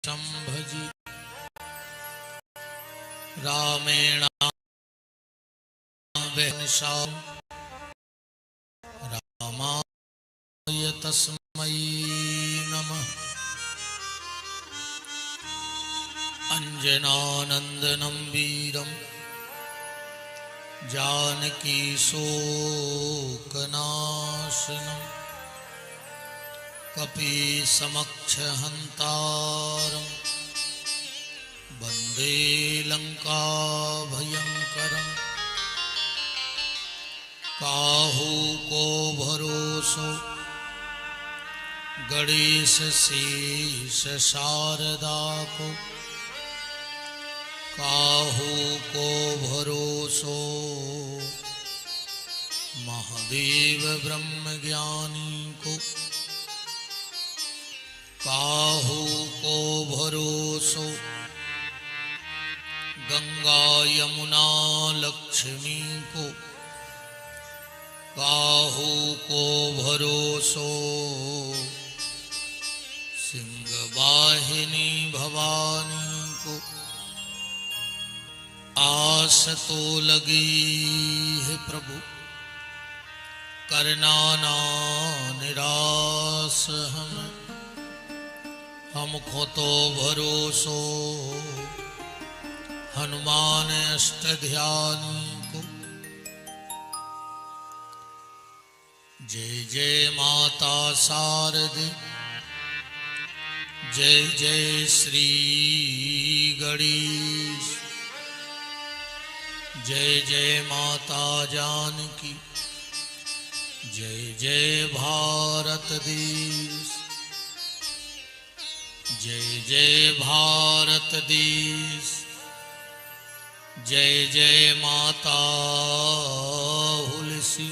संभजी रामेण रामाय तस्मै नमः। अंजनानंदनं वीरं जानकी शोकनाशनं कपीसमक्षहन्तारं वन्दे लंकाभयंकरम्। काहू को भरोसो गणेश शेष शारदा को, काहू को भरोसो महादेव ब्रह्म ज्ञानी को, काहू को भरोसो गंगा यमुना लक्ष्मी को, काहू को भरोसो सिंह वाहिनी भवानी को। आस तो लगी है प्रभु करना ना निराश हमको तो भरोसो हनुमान अष्टध्यानी को। जय जय माता शारदे, जय जय श्री गणेश, जय जय माता जानकी, जय जय भारत देश, जय जय भारत देश, जय जय माता हुलसी।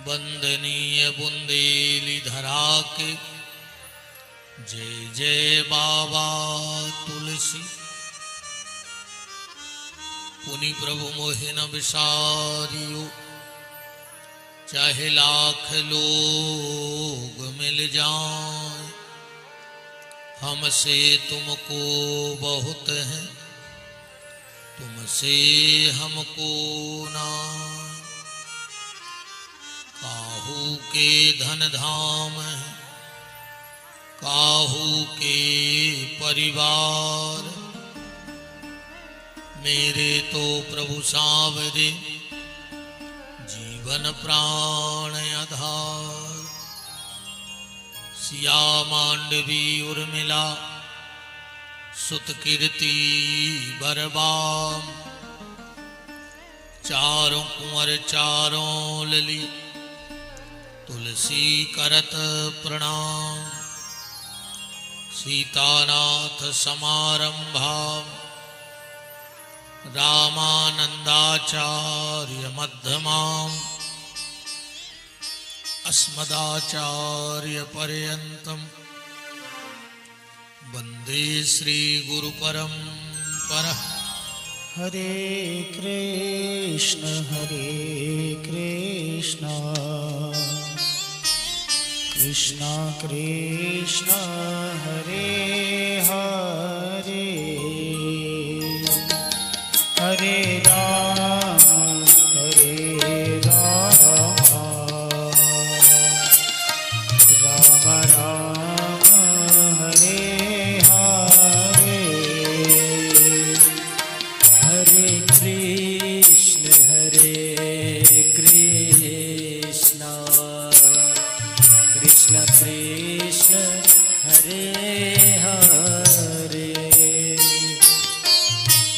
वंदनीय बुंदेली धरा के, जय जय बाबा तुलसी। पुनि प्रभु मोहि न बिसारियो, चाहे लाख लोग मिल जाएं, हमसे तुमको बहुत है, तुमसे हमको ना। काहू के धन धाम है, काहू के परिवार, मेरे तो प्रभु सांवरे जीवन प्राण आधार। सिया मांडवी उर्मिला सुत कीर्ति बरबाम, चारों कुंवर चारों लली तुलसी करत प्रणाम। सीतानाथ समारंभा रामानंदाचार्य मध्यमाम्, अस्मदाचार्य पर्यन्तम् वन्दे श्री गुरु परम्परः। हरे कृष्ण कृष्ण कृष्ण हरे हरे, हरे राम राम राम हरे हरे, हरे कृष्ण कृष्ण कृष्ण हरे हरे,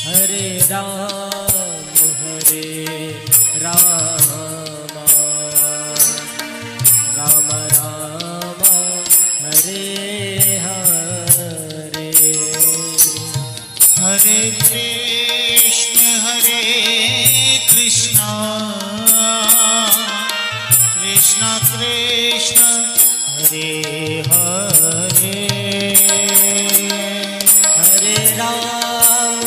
हरे राम राम राम हरे हरे, हरे कृष्ण कृष्ण कृष्ण हरे हरे, हरे राम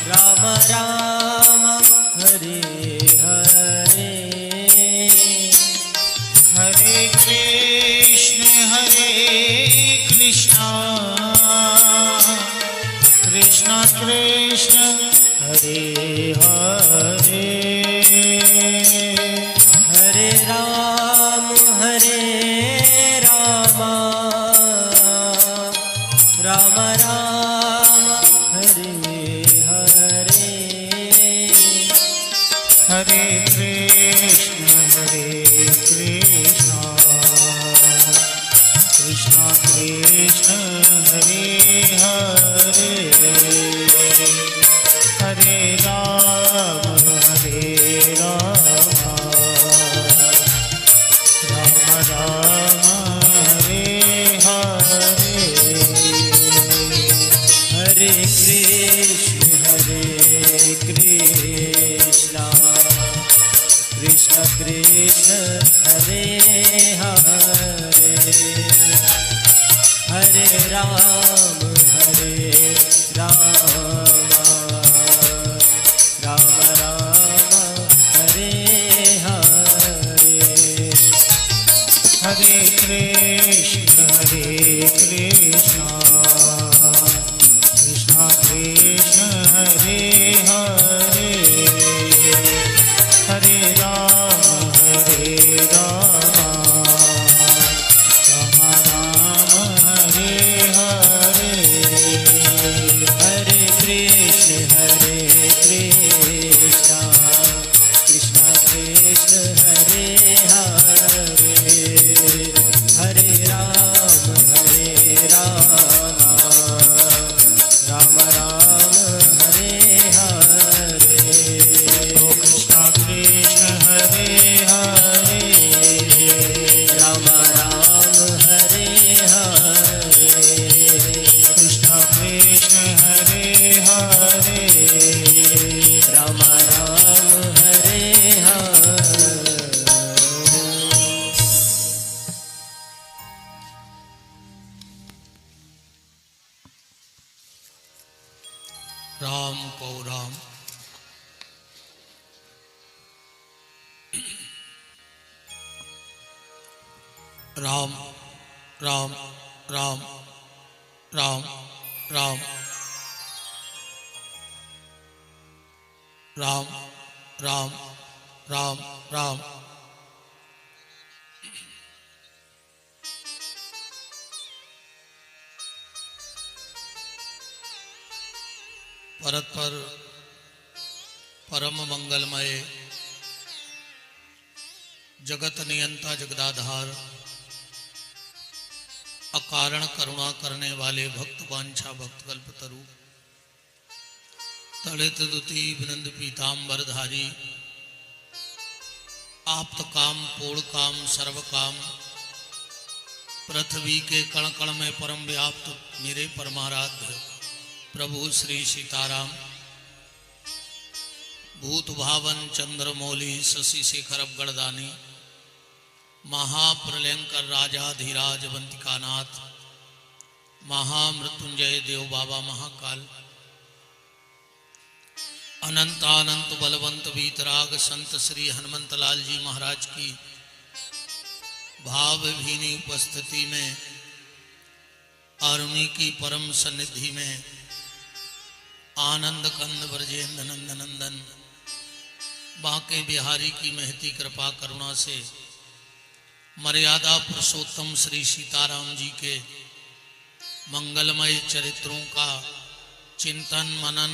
राम राम हरे हरे, हरे कृष्ण कृष्ण कृष्ण हरे हरे हरे राम राम राम हरे हरे हरे कृष्ण कृष्ण कृष्ण हरे हरे हरे राम राम हरे हरे हरे कृष्ण कृष्ण कृष्ण हरे हरे हरे राम राम हरे हरे हरे कृष्ण कृष्ण कृष्ण हरे हरे हरे राम राम हरे हरे हरे कृष्ण कृष्ण कृष्ण हरे हरे हरे राम राम हरे हरे कृष्ण कृष्ण हरे हरे राम हरे हरे कृष्ण कृष्ण हरे हरे राम हरे हरे राम को राम राम राम राम राम राम राम राम राम राम परस्पर परम मंगलमय जगत नियंता जगदाधार अकारण करुणा करने वाले भक्त वांछा भक्त कल्पतरु तड़ित दुति विनंद पीताम्बरधारी आप्त काम पूर्ण काम सर्व काम पृथ्वी के कण कण में परम व्याप्त मेरे परमाराध्य प्रभु श्री सीताराम भूत भावन चंद्रमौली शशि शेखर गणदानी महाप्रलयंकर राजाधिराज वंतिकानाथ महामृत्युंजय देव बाबा महाकाल अनंतानंत बलवंत वीतराग संत श्री हनुमंत लाल जी महाराज की भावभीनी उपस्थिति में और उन्हीं की परम सन्निधि में आनंद कंद ब्रजेंद्र नंदन नंदन बांके बिहारी की महती कृपा करुणा से मर्यादा पुरुषोत्तम श्री सीताराम जी के मंगलमय चरित्रों का चिंतन मनन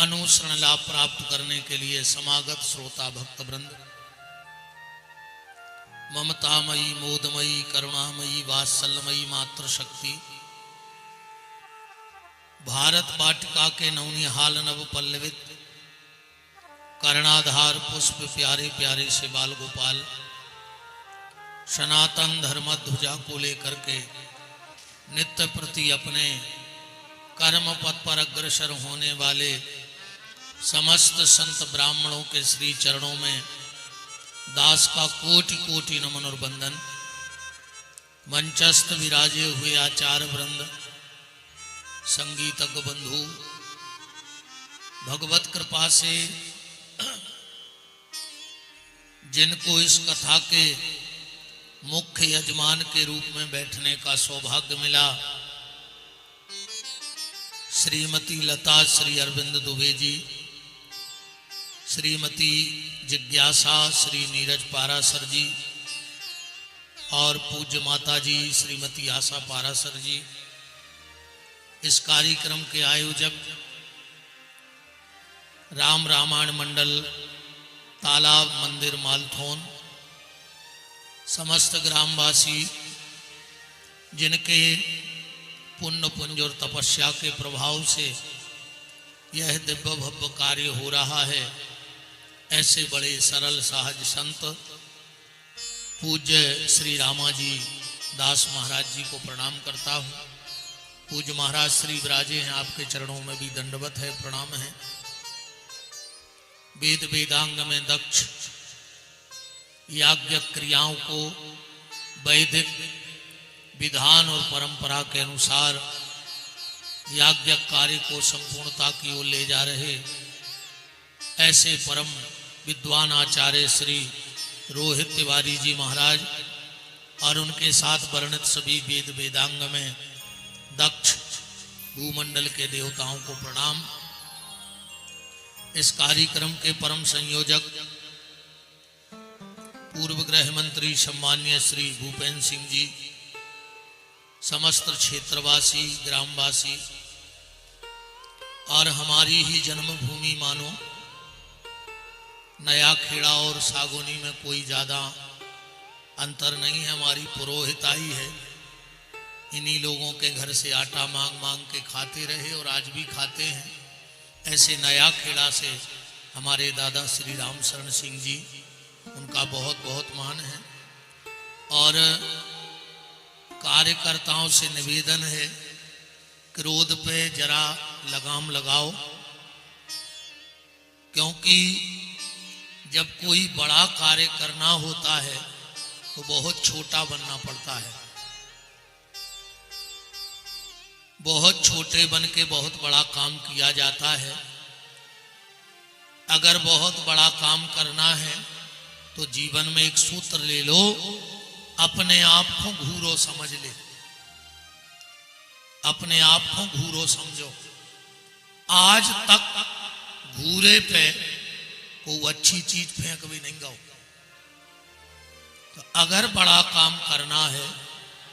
अनुसरण लाभ प्राप्त करने के लिए समागत श्रोता भक्त वृंद ममतामयी मोदमयी करुणामयी वात्सल्यमयी मातृशक्ति भारत वाटिका के नवनिहाल नव पल्लवित कर्णाधार पुष्प प्यारे प्यारे से बाल गोपाल सनातन धर्म ध्वजा को लेकर के नित्य प्रति अपने कर्म पथ पर अग्रसर होने वाले समस्त संत ब्राह्मणों के श्री चरणों में दास का कोटि कोटि नमन और बंदन। मंचस्थ विराजे हुए आचार्य वृंद, संगीतज्ञ बंधु, भगवत कृपा से जिनको इस कथा के मुख्य यजमान के रूप में बैठने का सौभाग्य मिला। श्रीमती लता श्री अरविंद दुबे जी, श्रीमती जिज्ञासा श्री नीरज पारासर जी और पूज्य माता जी श्रीमती आशा पारासर जी। इस कार्यक्रम के आयोजक राम रामायण मंडल तालाब मंदिर मालथोन, समस्त ग्रामवासी जिनके पुण्य पुंज और तपस्या के प्रभाव से यह दिव्य भव्य कार्य हो रहा है, ऐसे बड़े सरल सहज संत पूज्य श्री रामाजी दास महाराज जी को प्रणाम करता हूँ। पूज्य महाराज श्री विराजे हैं, आपके चरणों में भी दंडवत है, प्रणाम है। वेद वेदांग में दक्ष याज्ञ क्रियाओं को वैदिक विधान और परंपरा के अनुसार याज्ञ कार्य को संपूर्णता की ओर ले जा रहे ऐसे परम विद्वान आचार्य श्री रोहित तिवारी जी महाराज और उनके साथ वर्णित सभी वेद वेदांग में दक्ष भूमंडल के देवताओं को प्रणाम। इस कार्यक्रम के परम संयोजक पूर्व गृह मंत्री सम्माननीय श्री भूपेंद्र सिंह जी, समस्त क्षेत्रवासी ग्रामवासी और हमारी ही जन्मभूमि मानो नया खेड़ा और सागोनी में कोई ज्यादा अंतर नहीं है, हमारी पुरोहिताई है। इन्हीं लोगों के घर से आटा मांग मांग के खाते रहे और आज भी खाते हैं। ऐसे नया खेड़ा से हमारे दादा श्री राम शरण सिंह जी, उनका बहुत बहुत मान है। और कार्यकर्ताओं से निवेदन है, क्रोध पे जरा लगाम लगाओ, क्योंकि जब कोई बड़ा कार्य करना होता है तो बहुत छोटा बनना पड़ता है। बहुत छोटे बन के बहुत बड़ा काम किया जाता है। अगर बहुत बड़ा काम करना है तो जीवन में एक सूत्र ले लो, अपने आप को घूरो समझ ले, अपने आप को घूरो समझो। आज तक घूरे पे कोई अच्छी चीज फेंक भी नहीं गया। तो अगर बड़ा काम करना है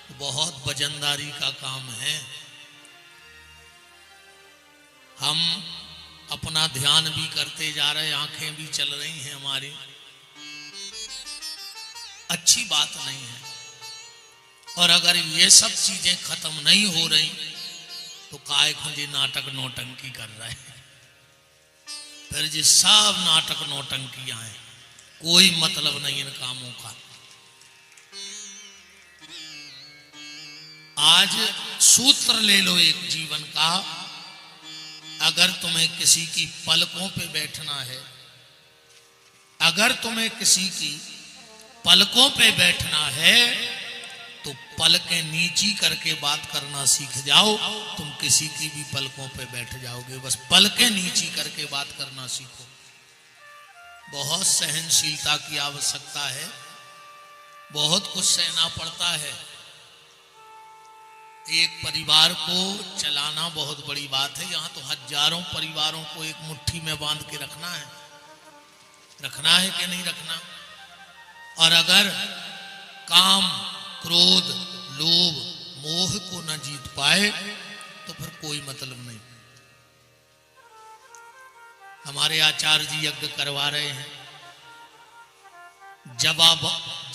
तो बहुत वजनदारी का काम है। हम अपना ध्यान भी करते जा रहे, आंखें भी चल रही हैं हमारी, अच्छी बात नहीं है। और अगर ये सब चीजें खत्म नहीं हो रही तो काय खुंजी नाटक नौटंकी कर रहे हैं। फिर जी सब नाटक नौटंकियां हैं, कोई मतलब नहीं इन कामों का। आज सूत्र ले लो एक जीवन का, अगर तुम्हें किसी की पलकों पे बैठना है, अगर तुम्हें किसी की पलकों पे बैठना है तो पलकें नीची करके बात करना सीख जाओ, तुम किसी की भी पलकों पे बैठ जाओगे। बस पलकें नीची करके बात करना सीखो। बहुत सहनशीलता की आवश्यकता है, बहुत कुछ सहना पड़ता है। एक परिवार को चलाना बहुत बड़ी बात है। यहाँ तो हजारों परिवारों को एक मुट्ठी में बांध के रखना है, रखना है कि नहीं रखना। और अगर काम क्रोध लोभ मोह को न जीत पाए तो फिर कोई मतलब नहीं। हमारे आचार्य जी यज्ञ करवा रहे हैं, जवा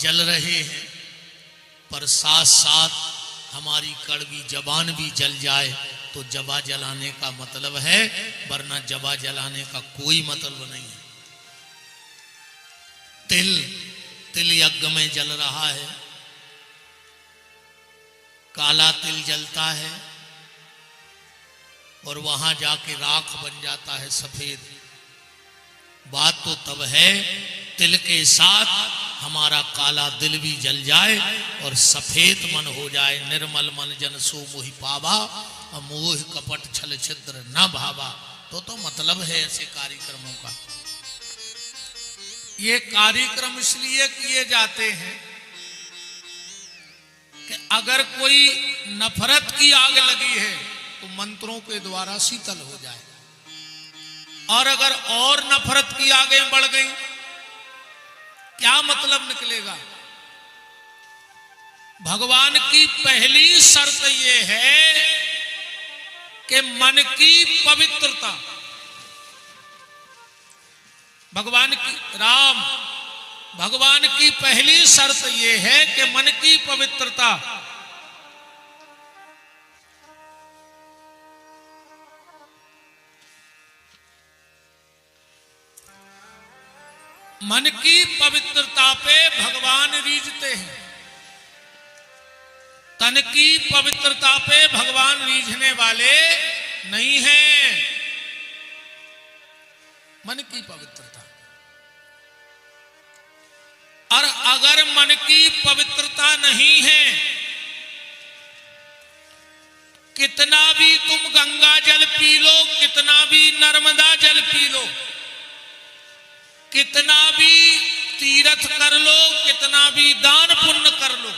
जल रहे हैं, पर साथ साथ हमारी कड़वी जबान भी जल जाए तो जबा जलाने का मतलब है, वरना जबा जलाने का कोई मतलब नहीं है। तिल यज्ञ में जल रहा है, काला तिल जलता है और वहां जाके राख बन जाता है सफेद। बात तो तब है तिल के साथ हमारा काला दिल भी जल जाए और सफेद मन हो जाए। निर्मल मन जन सो मोहि पावा, मोह कपट छल छिद्र न भावा। तो मतलब है ऐसे कार्यक्रमों का। ये कार्यक्रम इसलिए किए जाते हैं अगर कोई नफरत की आग लगी है तो मंत्रों के द्वारा शीतल हो जाए, और अगर और नफरत की आगें बढ़ गई, क्या मतलब निकलेगा? भगवान की पहली शर्त यह है कि मन की पवित्रता, भगवान की पहली शर्त यह है कि मन की पवित्रता। मन की पवित्रता पे भगवान रीझते हैं, तन की पवित्रता पे भगवान रीझने वाले नहीं हैं। मन की पवित्रता, और अगर मन की पवित्रता नहीं है, कितना भी तुम गंगा जल पी लो, कितना भी नर्मदा जल पी लो, कितना भी तीर्थ कर लो, कितना भी दान पुण्य कर लो,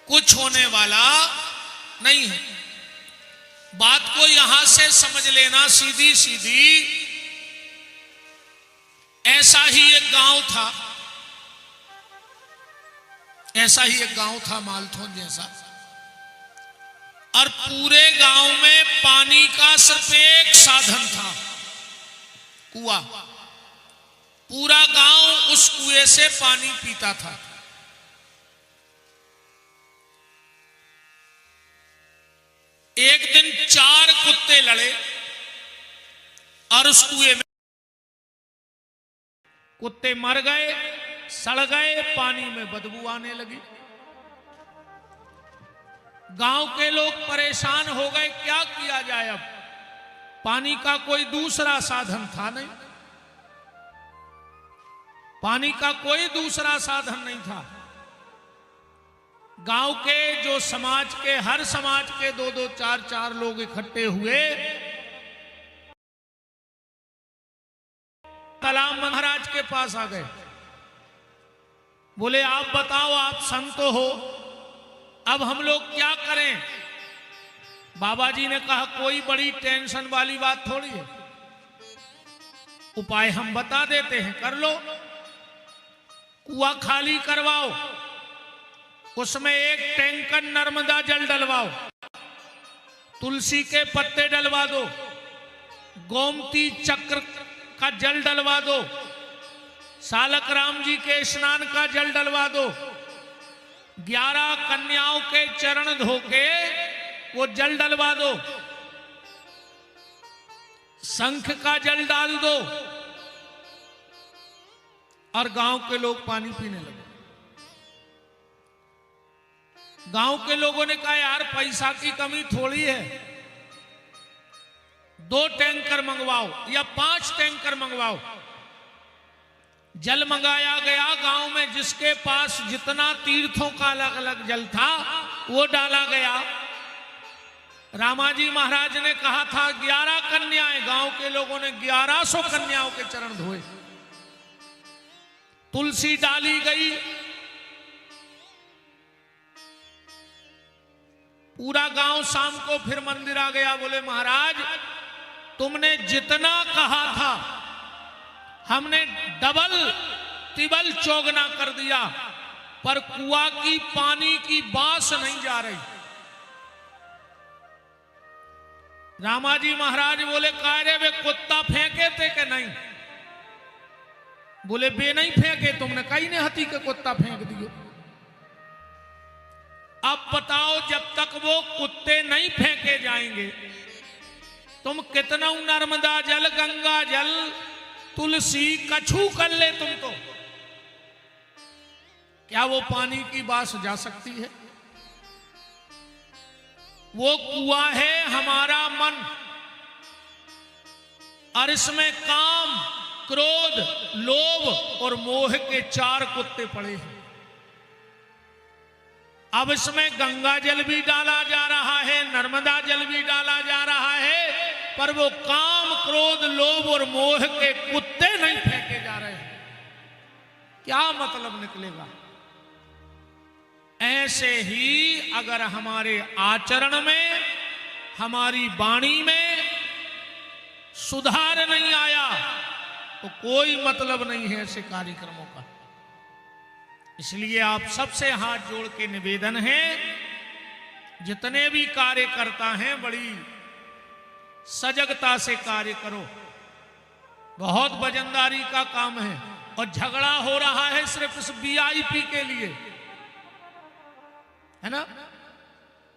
कुछ होने वाला नहीं है। बात को यहां से समझ लेना सीधी सीधी। ऐसा ही एक गांव था मालथोन जैसा, और पूरे गांव में पानी का सिर्फ एक साधन था, कुआं। पूरा गांव उस कुएं से पानी पीता था। एक दिन 4 कुत्ते लड़े और उस कुएं में कुत्ते मर गए, सड़ गए, पानी में बदबू आने लगी। गांव के लोग परेशान हो गए, क्या किया जाए? अब पानी का कोई दूसरा साधन था नहीं, पानी का कोई दूसरा साधन नहीं था। गांव के जो समाज के, हर समाज के 2-2, 4-4 लोग इकट्ठे हुए, कलाम महाराज के पास आ गए। बोले आप बताओ, आप संत हो, अब हम लोग क्या करें? बाबा जी ने कहा कोई बड़ी टेंशन वाली बात थोड़ी है, उपाय हम बता देते हैं, कर लो। कुआं खाली करवाओ, उसमें 1 टैंकर नर्मदा जल डलवाओ, तुलसी के पत्ते डलवा दो, गोमती चक्र का जल डलवा दो, सालक राम जी के स्नान का जल डलवा दो, 11 कन्याओं के चरण धोके वो जल डलवा दो, शंख का जल डाल दो, और गांव के लोग पानी पीने लगे। गांव के लोगों ने कहा यार पैसा की कमी थोड़ी है, 2 टैंकर मंगवाओ या 5 टैंकर मंगवाओ। जल मंगाया गया। गांव में जिसके पास जितना तीर्थों का अलग अलग जल था वो डाला गया। रामाजी महाराज ने कहा था 11 कन्याएं, गांव के लोगों ने 1100 कन्याओं के चरण धोए। तुलसी डाली गई, पूरा गांव शाम को फिर मंदिर आ गया। बोले महाराज तुमने जितना कहा था हमने डबल तिबल चौगना कर दिया, पर कुआं की पानी की बास नहीं जा रही। रामाजी महाराज बोले कारे वे कुत्ता फेंके थे कि नहीं? बोले बे नहीं फेंके, तुमने कहीं ने हती के कुत्ता फेंक दिए। अब बताओ जब तक वो कुत्ते नहीं फेंके जाएंगे तुम कितना नर्मदा जल, गंगा जल, तुलसी कछू कर ले तुम तो, क्या वो पानी की बास जा सकती है? वो कुआं है हमारा मन, और इसमें काम, क्रोध, लोभ और मोह के 4 कुत्ते पड़े हैं। अब इसमें गंगा जल भी डाला जा रहा है, नर्मदा जल भी डाला जा रहा है, पर वो काम, क्रोध, लोभ और मोह के कुत्ते नहीं फेंके जा रहे हैं। क्या मतलब निकलेगा? ऐसे ही अगर हमारे आचरण में, हमारी वाणी में सुधार नहीं आया तो कोई मतलब नहीं है ऐसे कार्यक्रमों का। इसलिए आप सबसे हाथ जोड़ के निवेदन है, जितने भी कार्यकर्ता हैं बड़ी सजगता से कार्य करो। बहुत वजनदारी का काम है और झगड़ा हो रहा है सिर्फ इस वीआईपी के लिए, है ना।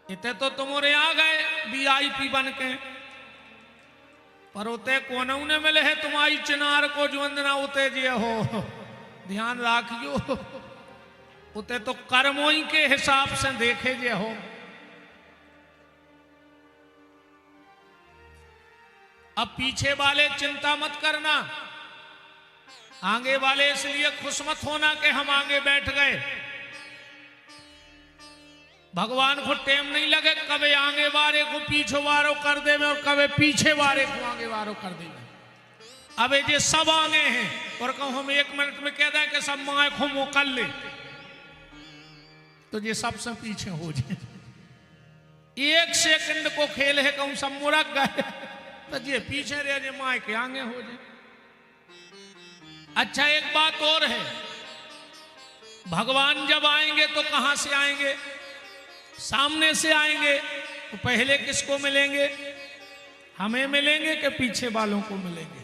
इतने तो तुम्हारे आ गए वीआईपी बन के, पर उते कोने ने मिले है तुम्हारी चिनार को जो वंदना उते जे हो, ध्यान राखियो। उते तो कर्मों के हिसाब से देखे जे हो। अब पीछे वाले चिंता मत करना, आगे वाले इसलिए खुश मत होना कि हम आगे बैठ गए। भगवान को टेम नहीं लगे कभी आगे वारे को पीछे वारो कर दे और कभी पीछे वारे को आगे वारो कर दे। अब ये सब आगे हैं और कहूं हम 1 मिनट में कह दें कि सब माए को मोकल ले तो ये सबसे पीछे हो जाए। 1 सेकंड को खेल है कहूं सब मुरक गए तो ये पीछे रह जाए, माए के आगे हो जाए। अच्छा एक बात और है, भगवान जब आएंगे तो कहां से आएंगे? सामने से आएंगे तो पहले किसको मिलेंगे? हमें मिलेंगे कि पीछे वालों को मिलेंगे?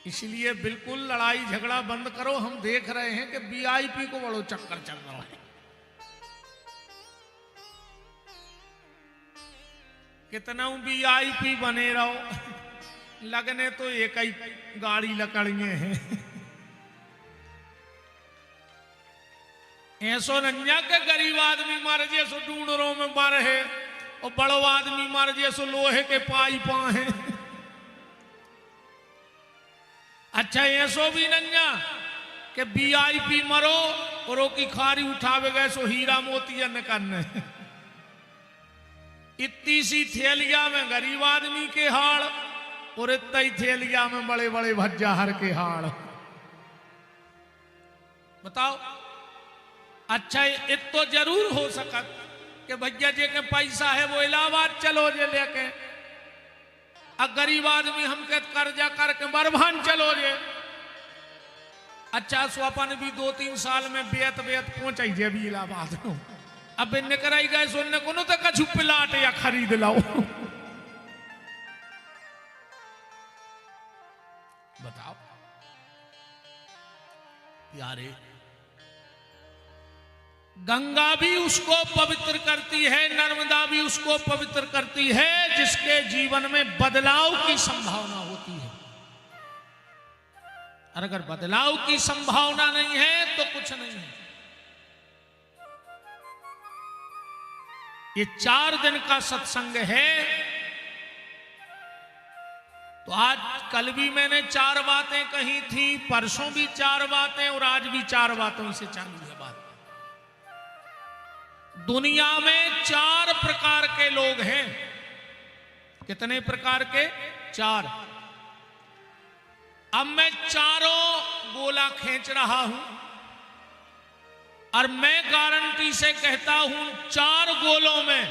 इसलिए बिल्कुल लड़ाई झगड़ा बंद करो। हम देख रहे हैं कि वीआईपी को बड़ो चक्कर चल रहा है। कितना वीआईपी बने रहो, लगने तो एक ही गाड़ी लकड़िए हैं। ऐसो नन्या के गरीब आदमी मार जैसो ढूंढरों में मर है और बड़ो आदमी मार जैसो लोहे के पाई पा है। अच्छा ऐसो भी नन्या कि वीआईपी मरो और की खारी उठावे गए सो हीरा मोतिया न करने। इतनी सी थैलिया में गरीब आदमी के हाड़ और इतना ही थैलिया में बड़े बड़े भज्जाहर के हाड़। बताओ। अच्छा इत तो जरूर हो सकत कि भैया जी के पैसा है वो इलाहाबाद चलो जे लेके, अब गरीब आदमी हमके कर्जा करके बरभान चलो जे। अच्छा सो अपन भी 2-3 साल में बेत पहुंच जे भी इलाहाबाद। अब निकराई गए सुनने को तो कछु प्लाट या खरीद लाओ। बताओ प्यारे, गंगा भी उसको पवित्र करती है, नर्मदा भी उसको पवित्र करती है जिसके जीवन में बदलाव की संभावना होती है। और अगर बदलाव की संभावना नहीं है तो कुछ नहीं है। ये 4 दिन का सत्संग है, तो आज कल भी मैंने 4 बातें कही थी, परसों भी 4 बातें और आज भी 4 बातों से चालू है बात। दुनिया में 4 प्रकार के लोग हैं। कितने प्रकार के? 4। अब मैं चारों गोला खींच रहा हूं और मैं गारंटी से कहता हूं 4 गोलों में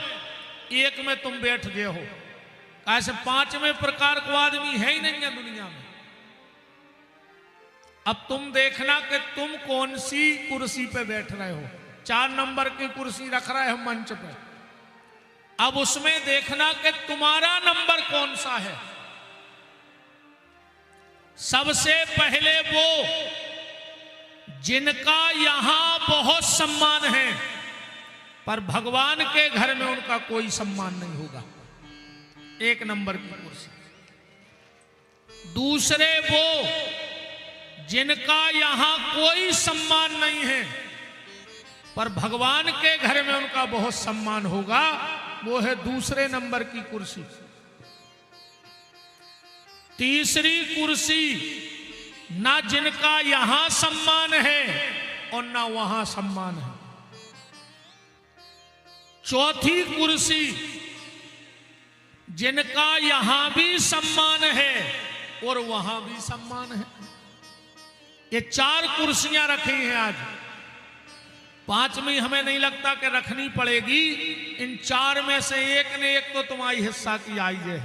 एक में तुम बैठ गए हो। ऐसे 5वें प्रकार को आदमी है ही नहीं है दुनिया में। अब तुम देखना कि तुम कौन सी कुर्सी पे बैठ रहे हो। 4 नंबर की कुर्सी रख रहे हो मंच पे, अब उसमें देखना कि तुम्हारा नंबर कौन सा है। सबसे पहले वो जिनका यहां बहुत सम्मान है पर भगवान के घर में उनका कोई सम्मान नहीं होगा, 1 नंबर की कुर्सी। दूसरे वो जिनका यहां कोई सम्मान नहीं है पर भगवान के घर में उनका बहुत सम्मान होगा, वो है दूसरे नंबर की कुर्सी। तीसरी कुर्सी ना जिनका यहां सम्मान है और ना वहां सम्मान है। चौथी कुर्सी जिनका यहां भी सम्मान है और वहां भी सम्मान है। ये 4 कुर्सियां रखी हैं आज। 5वीं हमें नहीं लगता कि रखनी पड़ेगी। इन 4 में से एक ने एक तो तुम्हारी हिस्सा की आई है।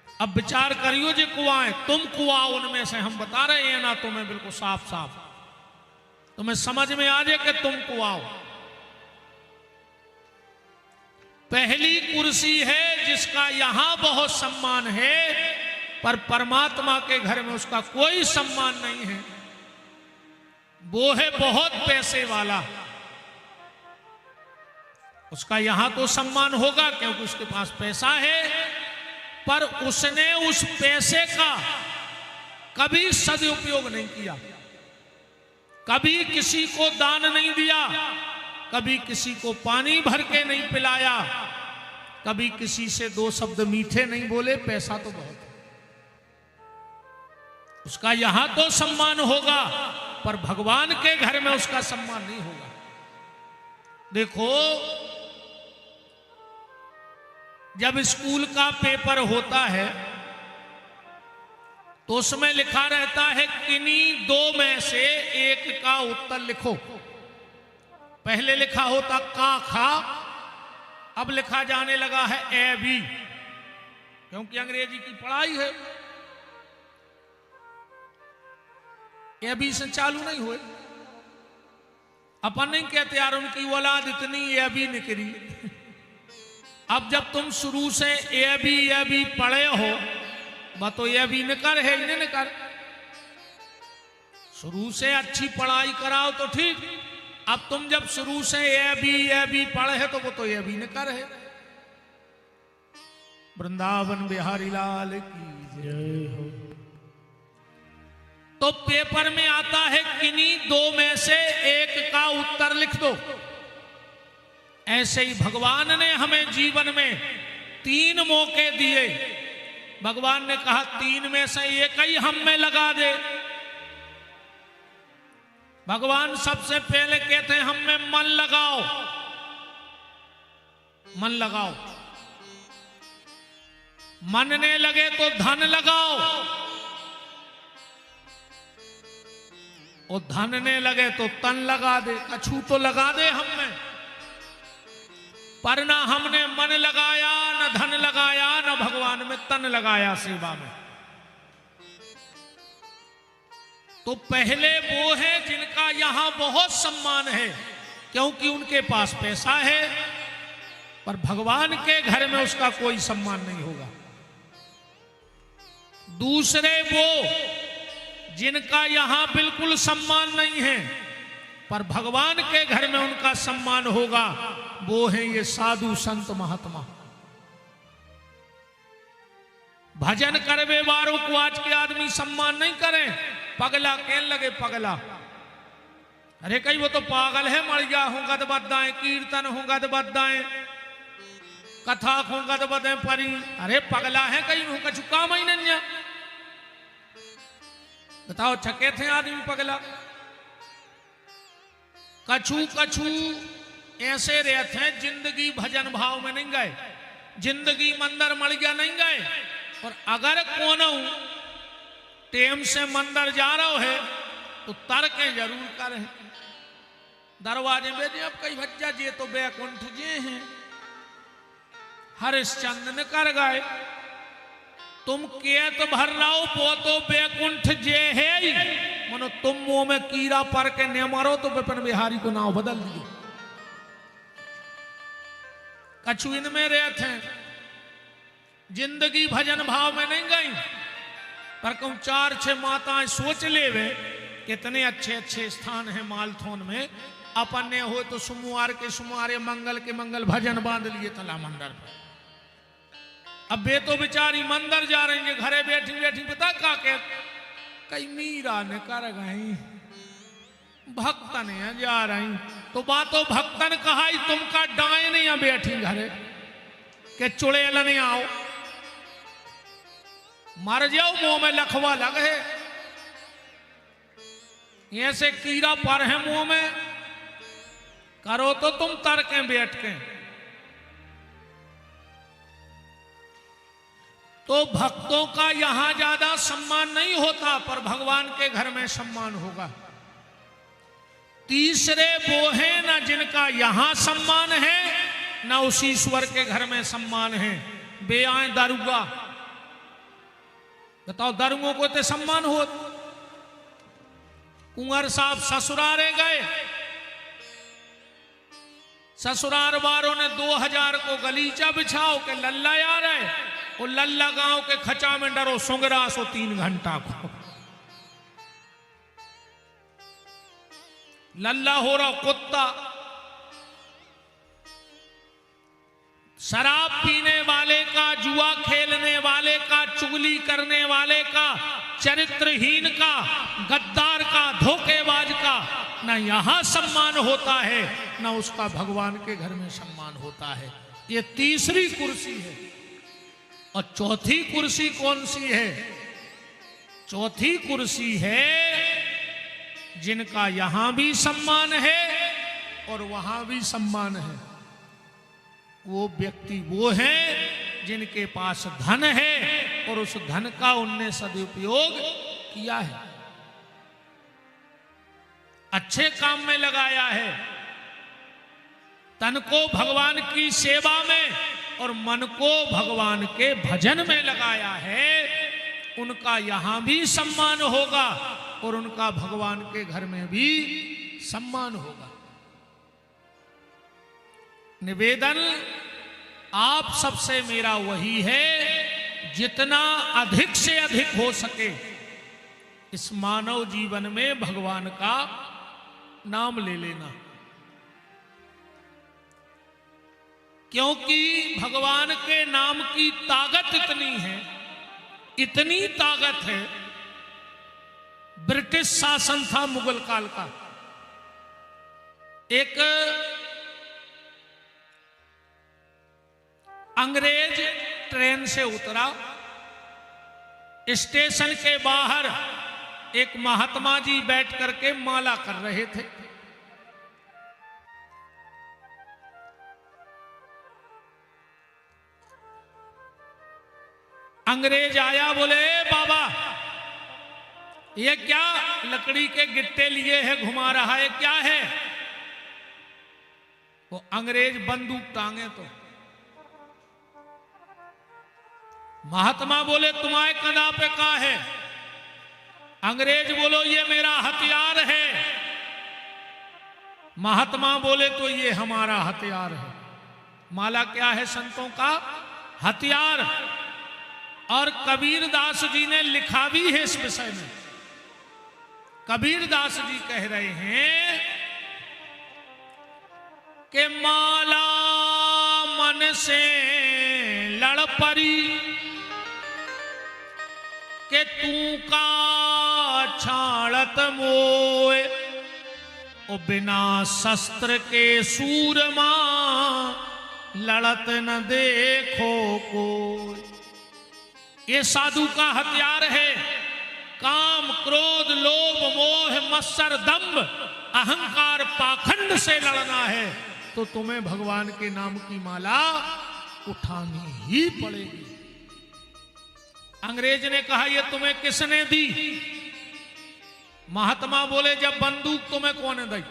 अब विचार करियो जी कुआं तुम कुआं उनमें से, हम बता रहे हैं ना तुम्हें बिल्कुल साफ साफ, तुम्हें समझ में आ जाए कि तुम कुआं। पहली कुर्सी है जिसका यहां बहुत सम्मान है, पर परमात्मा के घर में उसका कोई सम्मान नहीं है। वो है बहुत पैसे वाला, उसका यहां तो सम्मान होगा क्योंकि उसके पास पैसा है, पर उसने उस पैसे का कभी सदुपयोग नहीं किया, कभी किसी को दान नहीं दिया, कभी किसी को पानी भर के नहीं पिलाया, कभी किसी से 2 शब्द मीठे नहीं बोले। पैसा तो बहुत है, उसका यहां तो सम्मान होगा, पर भगवान के घर में उसका सम्मान नहीं होगा। देखो, जब स्कूल का पेपर होता है तो उसमें लिखा रहता है किन्हीं 2 में से एक का उत्तर लिखो। पहले लिखा होता का खा, अब लिखा जाने लगा है ए बी, क्योंकि अंग्रेजी की पढ़ाई है। ए बी से चालू नहीं हुए। अपन नहीं कहते यार उनकी औलाद इतनी ए बी निकली। अब जब तुम शुरू से ए बी पढ़े हो, बस तो ए बी निकर है, इन्हें निकर। शुरू से अच्छी पढ़ाई कराओ तो ठीक। अब तुम जब शुरू से ए बी पढ़े है तो वो तो ए बी निकर है। वृंदावन बिहारी लाल की जय हो। तो पेपर में आता है किन्हीं 2 में से एक का उत्तर लिख दो। ऐसे ही भगवान ने हमें जीवन में 3 मौके दिए। भगवान ने कहा 3 में से एक ही हम में लगा दे। भगवान सबसे पहले कहते हैं हम में मन लगाओ, मन लगाओ। मन ने लगे तो धन लगाओ, और धन ने लगे तो तन लगा दे। कछू तो लगा दे हम में, पर ना हमने मन लगाया, न धन लगाया, न भगवान में तन लगाया सेवा में। तो पहले वो है जिनका यहां बहुत सम्मान है क्योंकि उनके पास पैसा है, पर भगवान के घर में उसका कोई सम्मान नहीं होगा। दूसरे वो जिनका यहां बिल्कुल सम्मान नहीं है, पर भगवान के घर में उनका सम्मान होगा। वो है ये साधु संत महात्मा। भजन करवे वालों को आज के आदमी सम्मान नहीं करें। पगला कहने लगे पगला। अरे कहीं वो तो पागल है, मर गया होगा तो बदाएं, कीर्तन होगा तो बदाएं, कथा होगा तो बदाएं परी। अरे पगला है कहीं हो कछु काम ही नहीं। बताओ छके थे आदमी पगला। कछु कछु ऐसे रहते हैं जिंदगी भजन भाव में नहीं गए, जिंदगी मंदिर मर गया नहीं गए। और अगर कौन टेम से मंदिर जा रहा है तो तर्कें जरूर करें। दरवाजे में अब कई भज्जा जे तो बैकुंठ जे हैं, हरिश्चंद्र ने कर गए। तुम केत भर लाओ वो तो बैकुंठ जे है ही। मनो तुम मुंह में कीड़ा पर के न मारो तो विपिन बिहारी को नाम बदल दिए। कछु इनमें रहते हैं, जिंदगी भजन भाव में नहीं गई, पर कहूं 4-6 माताएं सोच ले वे कितने अच्छे अच्छे स्थान हैं मालथोन में। अपन ने हो तो सोमवार के सोमवार, मंगल के मंगल भजन बांध लिए तला मंदिर पर। अब वे तो बेचारी मंदिर जा रही है, घरे बैठी बैठी पता का के कई मीरा ने कर गई, भक्तन है जा रही। तो बातों भक्तन कहा तुमका डाय नहीं बैठी घरे के चुड़ैल नहीं आओ, मर जाओ मुंह में लखवा लग है। ऐसे कीड़ा पर है मुंह में, करो तो तुम तर्कें बैठ के। तो भक्तों का यहां ज्यादा सम्मान नहीं होता, पर भगवान के घर में सम्मान होगा। तीसरे वो हैं ना जिनका यहां सम्मान है ना उस ईश्वर के घर में सम्मान है। वे आए दारुगा, बताओ दारुगों को तो सम्मान हो। कुंवर साहब ससुरारे गए, ससुरार वालों ने 2000 को गलीचा बिछाओ के लल्ला यार है, वो लल्ला गांव के खचा में डरो सुंगरा सो 3 घंटा को लल्ला हो रहा कुत्ता। शराब पीने वाले का, जुआ खेलने वाले का, चुगली करने वाले का, चरित्रहीन का, गद्दार का, धोखेबाज का ना यहां सम्मान होता है ना उसका भगवान के घर में सम्मान होता है। ये तीसरी कुर्सी है। और चौथी कुर्सी कौन सी है? चौथी कुर्सी है जिनका यहां भी सम्मान है और वहां भी सम्मान है। वो व्यक्ति वो हैं जिनके पास धन है और उस धन का उनने सदुपयोग किया है, अच्छे काम में लगाया है, तन को भगवान की सेवा में और मन को भगवान के भजन में लगाया है। उनका यहां भी सम्मान होगा और उनका भगवान के घर में भी सम्मान होगा। निवेदन आप सबसे मेरा वही है, जितना अधिक से अधिक हो सके इस मानव जीवन में भगवान का नाम ले लेना, क्योंकि भगवान के नाम की ताकत इतनी है, इतनी ताकत है। ब्रिटिश शासन था मुगल काल का, एक अंग्रेज ट्रेन से उतरा, स्टेशन के बाहर एक महात्मा जी बैठ करके माला कर रहे थे। अंग्रेज आया, बोले बाबा ये क्या लकड़ी के गिट्टे लिए है घुमा रहा है, क्या है? वो अंग्रेज बंदूक टांगे तो महात्मा बोले तुम्हारे कंधा पे का है? अंग्रेज बोलो ये मेरा हथियार है। महात्मा बोले तो ये हमारा हथियार है। माला क्या है? संतों का हथियार। और कबीर दास जी ने लिखा भी है इस विषय में। कबीर दास जी कह रहे हैं कि माला मन से लड़ परी के तू का छाड़त मोए, ओ बिना शस्त्र के सूरमा लड़त न देखो कोई। ये साधु का हथियार है। काम, क्रोध, लोभ, मोह, मत्सर, दंभ, अहंकार, पाखंड से लड़ना है तो तुम्हें भगवान के नाम की माला उठानी ही पड़ेगी। अंग्रेज ने कहा ये तुम्हें किसने दी? महात्मा बोले जब बंदूक तुम्हें कौन दी?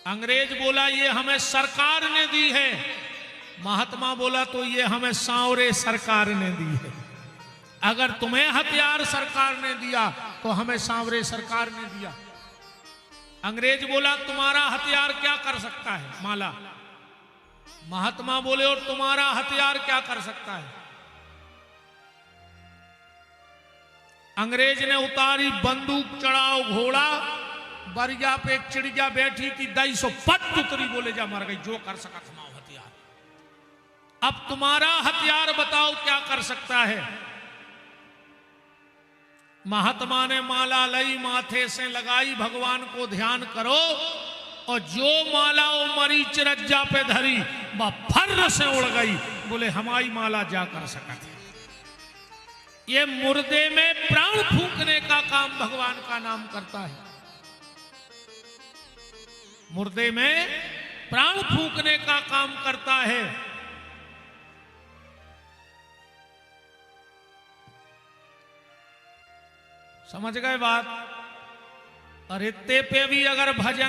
अंग्रेज बोला ये हमें सरकार ने दी है। महात्मा बोला तो ये हमें सांवरे सरकार ने दी है। अगर तुम्हें हथियार सरकार ने दिया तो हमें सांवरे सरकार ने दिया। अंग्रेज बोला तुम्हारा हथियार क्या कर सकता है? माला। महात्मा बोले और तुम्हारा हथियार क्या कर सकता है? अंग्रेज ने उतारी बंदूक, चढ़ाओ घोड़ा, बरिया पे एक चिड़िया बैठी थी, 250 पट उतरी, बोले जा मर गई, जो कर सका थमाओ हथियार। अब तुम्हारा हथियार बताओ क्या कर सकता है? महात्मा ने माला लई, माथे से लगाई, भगवान को ध्यान करो, और जो माला वो मरीच रज्जा पे धरी वह फर्र से उड़ गई। बोले हमारी माला जा कर सका थी। ये मुर्दे में प्राण फूंकने का काम भगवान का नाम करता है। मुर्दे में प्राण फूंकने का काम करता है। समझ गए बात? अरे ते पे भी अगर भजन